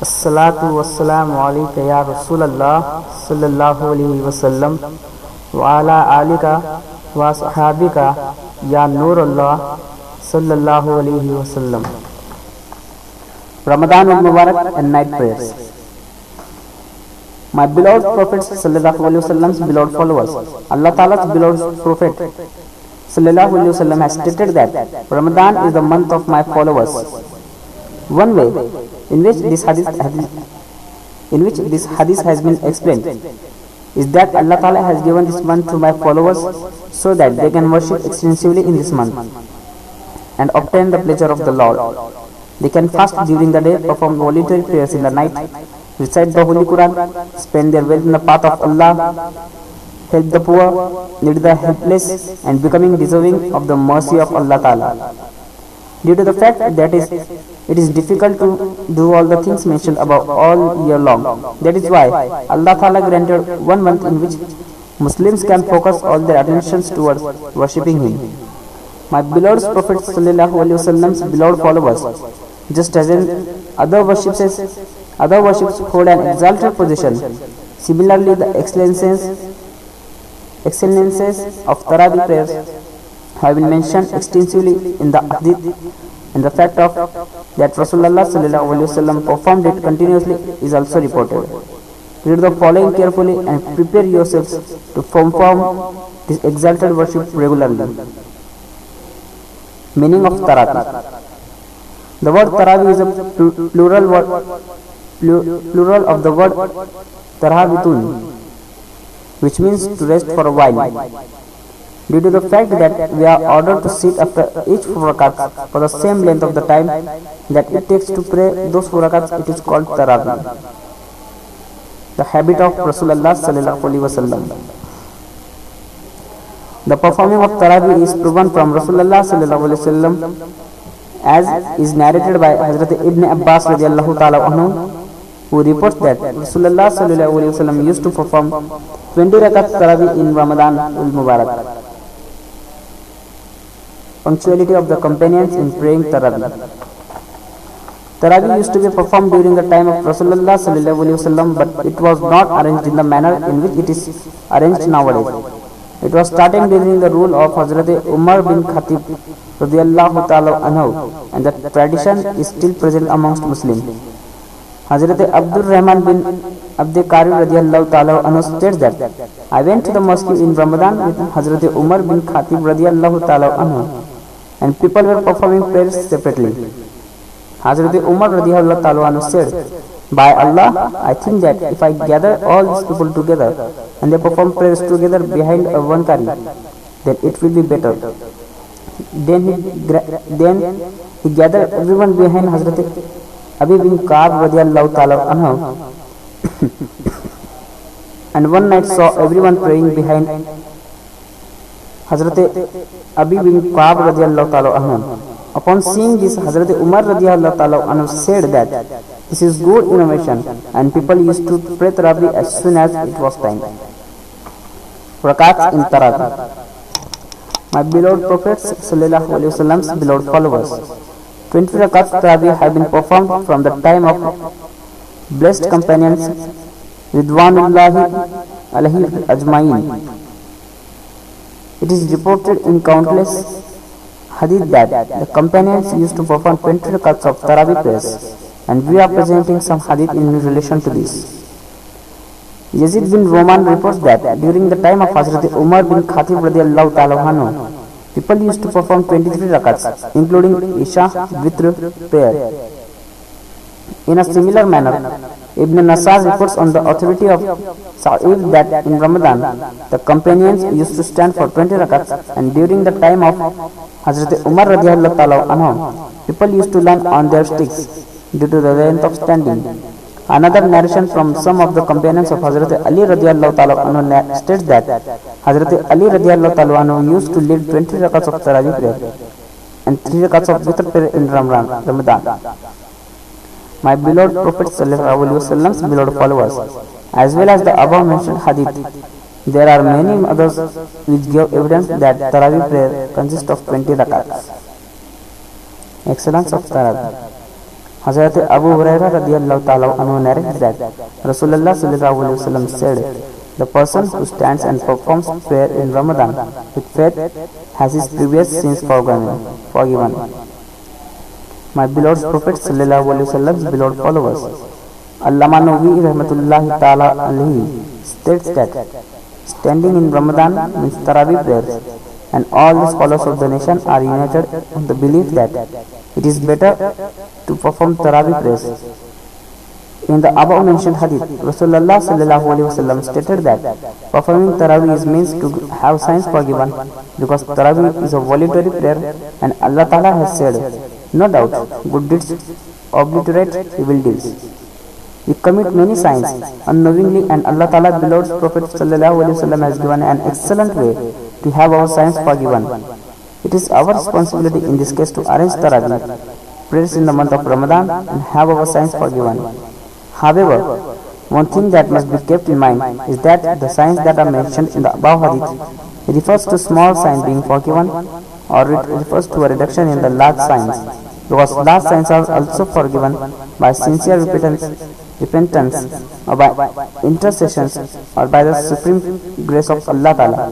As-salatu was-salamu alayka ya Rasulallah sallallahu alayhi wa sallam wa ala alika wa sahabika ya Noorullah sallallahu alayhi wa sallam. Ramadan and Mubarak and night prayers. My beloved Prophet sallallahu alayhi wa sallam's beloved followers, Allah Ta'ala's beloved Prophet sallallahu alayhi wa sallam has stated that Ramadan is the month of my followers. One way in which this hadith has been explained is that Allah Ta'ala has given this month to my followers so that they can worship extensively in this month and obtain the pleasure of the Lord. They can fast during the day, perform voluntary prayers in the night, recite the Holy Qur'an, spend their wealth in the path of Allah, help the poor, lead the helpless, and becoming deserving of the mercy of Allah Ta'ala. Due to the fact that it is difficult to do all the things mentioned above all year long. That is why Allah Ta'ala granted one month in which Muslims can focus all their attentions towards worshipping Him. My beloved Prophet sallallahu alaihi wasallam's beloved followers, just as in other worships hold an exalted position, similarly the excellences of Taraweeh prayers have been mentioned extensively in the hadith, and the fact of that Rasulullah sallallahu alaihi wasallam performed it continuously is also reported. Read the following carefully and prepare yourselves to perform this exalted worship regularly. Meaning of Taraweeh. The word Taraweeh is a plural of the word Tarawitun, which means to rest for a while. Due to the fact that we are ordered to sit after each 4 rakats for the same length of the time that it takes to pray those 4 rakats, it is called Taraweeh. The habit of Rasulullah sallallahu alaihi wasallam. The performing of Taraweeh is proven from Rasulullah sallallahu alaihi wasallam, as is narrated by Hazrat Ibn Abbas RadhiyAllahu Anhu, who reports that Rasulullah sallallahu alaihi wasallam used to perform 20 rakats Taraweeh in Ramadan Mubarak. Punctuality of the companions in praying Taraweeh. Taraweeh used to be performed during the time of Rasulullah sallallahu alaihi wasallam, but it was not arranged in the manner in which it is arranged nowadays. It was starting during the rule of Hazrat Umar bin Khatib RadhiyAllahu Anhu, and the tradition is still present amongst Muslims. Hazrat Abdul Rahman bin Abdul Karim RadhiyAllahu Anhu states that I went to the mosque in Ramadan with Hazrat Umar bin Khatib RadhiyAllahu Anhu, and people were performing prayers separately. Hazrat Umar RadhiyAllahu Anhu said, "By Allah, I think that if I gather all these people together and they perform prayers together behind a one qari, then it will be better." Then he gathered everyone behind Hazrat Abi bin Ka'ab RadhiyAllahu Anhu, and one night saw everyone praying behind Hazrat Abi bin Ka'ab RadhiyAllahu Anhu. Upon seeing this, Hazrat Umar RadhiyAllahu Anhu said that this is good innovation, and people used to pray Taraweeh as soon as it was time. Rak'ats in Taraweeh. My beloved Prophet sallallahu alaihi wasallam's beloved followers, 20 rakats Taraweeh have been performed from the time of blessed companions Ridwanullahi alayhi ajma'in. It is reported in countless hadith that the companions used to perform 20 rakats of Taraweeh prayers, and we are presenting some hadith in relation to this. Yazid bin Roman reports that during the time of Hazrat Umar bin Khatib RadhiyAllahu Anhu, people used to perform 23 rakats, including Isha Vitr prayer. In a similar manner, Ibn Nasar reports on the authority of Sa'id that in Ramadan, the companions used to stand for 20 rakats, and during the time of Hazrat Umar RadhiyAllahu Anhu, people used to lean on their sticks due to the length of standing. Another narration from some of the companions of Hazrat Ali RadhiyAllahu Anhu states that Hazrat Ali RadhiyAllahu Anhu used to lead 20 rakats of Taraweeh prayer and 3 rakats of Witr prayer in Ramadan. My beloved Prophet sallallahu alaihi wasallam's beloved followers, as well as the above mentioned hadith, there are many others which give evidence that Taraweeh prayer consists of 20 rakats. Excellence of Taraweeh. Hazrat Abu Hurairah RadhiyAllahu Anhu narrates that Rasulullah said, "The person who stands and performs prayer in Ramadan with faith has his previous sins forgiven." My beloved Prophet Sallallahu beloved followers, Noori Rahmatullahi Ta'ala Alayhi states that standing in Ramadan means Taraweeh prayers, and all the scholars of the nation are united on the belief that it is better to perform Taraweeh prayers. In the above mentioned hadith, Rasulullah stated that performing Taraweeh means to have sins forgiven, because Taraweeh is a voluntary prayer, and Allah Ta'ala has said, "No doubt, good deeds obliterate evil deeds." We commit many sins unknowingly, and Allah Ta'ala beloved Prophet has given an excellent way to have our sins forgiven. It is our responsibility in this case to arrange Taraweeh prayers in the month of Ramadan and have our sins forgiven. However, one thing that must be kept in mind is that the sins that are mentioned in the above hadith refers to small sins being forgiven, or it refers to a reduction in the large sins, because large sins are also forgiven by sincere repentance or by intercessions or by the supreme grace of Allah Ta'ala.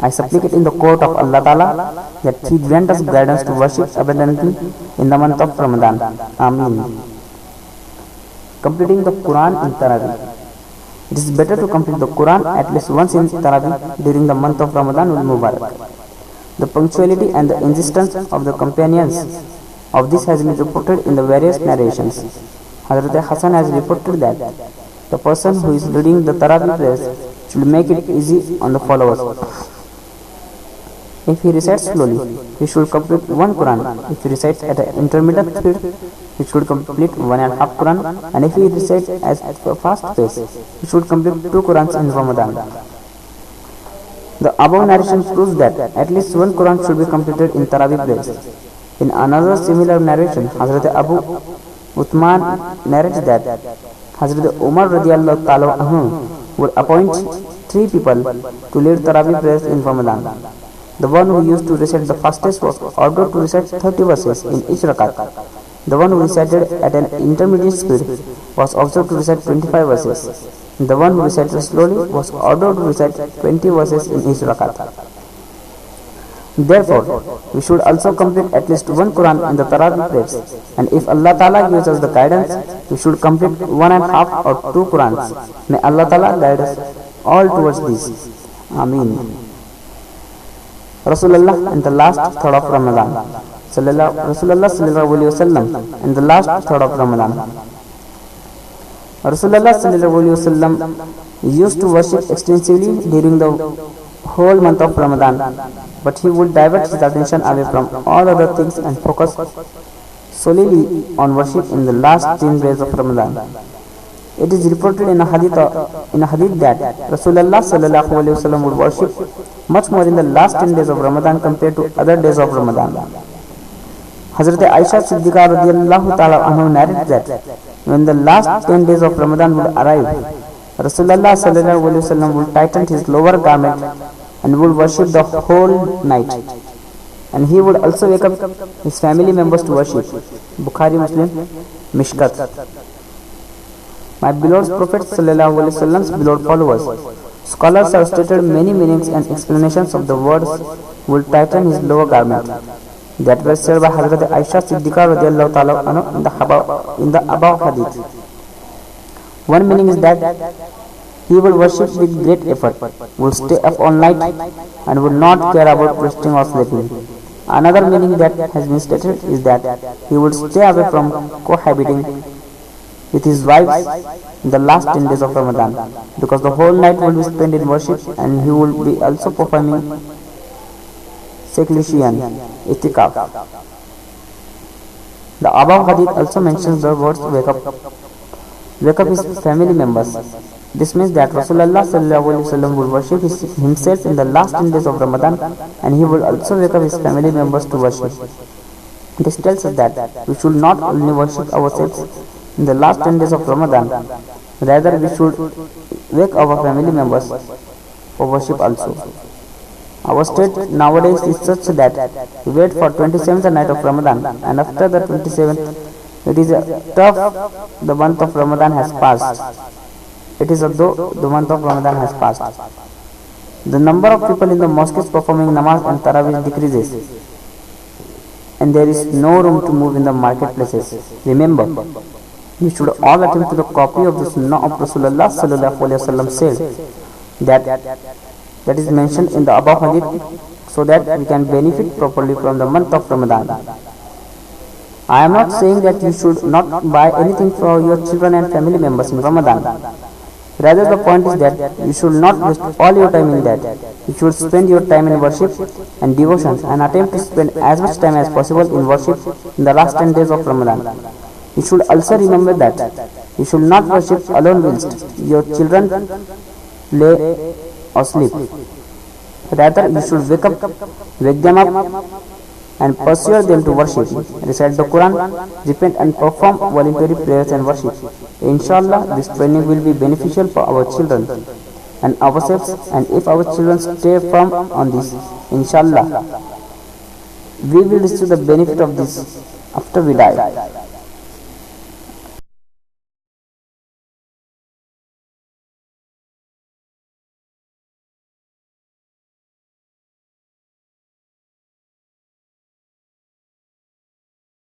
I supplicate in the court of Allah Ta'ala that He grant us guidance to worship abundantly in the month of Ramadan. Ameen. Completing the Qur'an in Taraweeh. It is better to complete the Qur'an at least once in Taraweeh during the month of Ramadan Mubarak. The punctuality and the insistence of the companions of this has been reported in the various narrations. Hazrat Hassan has reported that the person who is leading the Taraweeh prayers should make it easy on the followers. If he recites slowly, he should complete one Quran. If he recites at an intermediate speed, he should complete 1.5 Quran. And if he recites at a fast pace, he should complete 2 Qurans in Ramadan. The above narration proves that at least 1 Quran should be completed in Taraweeh prayers. In another similar narration, Hazrat Abu Uthman narrates that Hazrat Umar RadhiyAllahu Anhu would appoint 3 people to lead Taraweeh prayers in Ramadan. The one who used to recite the fastest was ordered to recite 30 verses in each rakat. The one who recited at an intermediate speed was observed to recite 25 verses. The one who recited slowly was ordered to recite 20 verses in each rakat. Therefore, we should also complete at least 1 Quran in the Taraweeh prayers, and if Allah Ta'ala gives us the guidance, we should complete 1.5 or 2 Qurans. May Allah Ta'ala guide us all towards this. Ameen. Rasulullah in the last third of Ramadan. Rasulullah sallallahu alaihi wasallam in the last third of Ramadan. Rasulullah sallallahu alaihi wasallam used to worship extensively during the whole month of Ramadan, but he would divert his attention away from all other things and focus solely on worship in the last 10 days of Ramadan. It is reported in a hadith that Rasulullah sallallahu alaihi wasallam would worship much more in the last 10 days of Ramadan compared to other days of Ramadan. Hazrat Aisha Siddiqa RadhiyAllahu Anhu narrates that when the last 10 days of Ramadan would arrive, Rasulullah sallallahu alaihi wasallam would tighten his lower garment and would worship the whole night. And he would also wake up his family members to worship. Bukhari Muslim Mishkat. My beloved Prophet sallallahu alaihi wasallam's beloved followers, scholars have stated many meanings and explanations of the words "will tighten his lower garment" that were said by Hazrat Aisha Siddiqa RadhiyAllahu Anhu in the above hadith. One meaning is that he will worship with great effort, will stay up all night, and will not care about resting or sleeping. Another meaning that has been stated is that he will stay away from cohabiting with his wives in the last 10 days of Ramadan, because the whole night will be spent in worship, and he will be also performing seclusion, itikaf. The above hadith also mentions the words wake up his family members. This means that Rasulullah sallallahu alaihi wasallam will worship himself in the last 10 days of Ramadan, and he will also wake up his family members to worship. This tells us that we should not only worship ourselves in the last 10 days of Ramadan, rather we should wake our family members for worship also. Our state nowadays is such that we wait for 27th night of Ramadan, and after the 27th It is tough. The month of Ramadan has passed. It is as though the month of Ramadan has passed. The number of people in the mosques performing namaz and Taraweeh decreases, and there is no room to move in the marketplaces. Remember, we should all attend to the copy of the Sunnah of Rasulullah said that is mentioned in the above hadith, so that we can benefit properly from the month of Ramadan. I am not saying that you should not buy anything for your children and family members in Ramadan. Rather, the point is that you should not waste all your time in that. You should spend your time in worship and devotions and attempt to spend as much time as possible in worship in the last 10 days of Ramadan. You should also remember that you should not worship alone whilst your children lay asleep. Rather, you should wake them up and persuade them to worship, recite the Qur'an, repent and perform voluntary prayers and worship. Inshallah, this training will be beneficial for our children and ourselves, and if our children stay firm on this, inshallah, we will receive the benefit of this after we die.